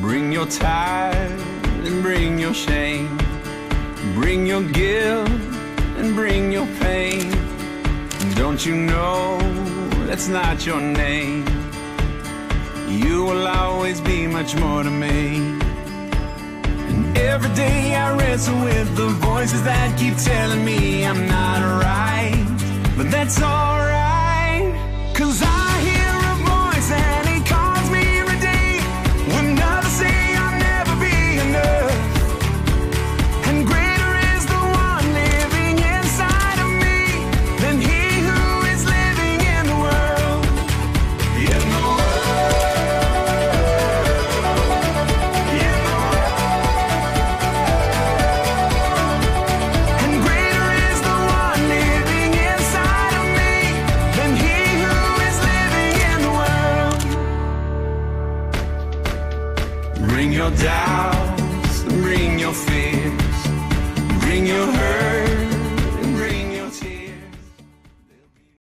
Bring your tithe and bring your shame. Bring your guilt and bring your pain. Don't you know that's not your name? You will always be much more to me. And every day I wrestle with the voices that keep telling me I'm not right. But that's alright, 'cause I hear a voice and he calls me every day when others say I'll never be enough. And greater is the one living inside of me than he who is living in the world. In the world. In the world. And greater is the one living inside of me than he who is living in the world. Bring your doubt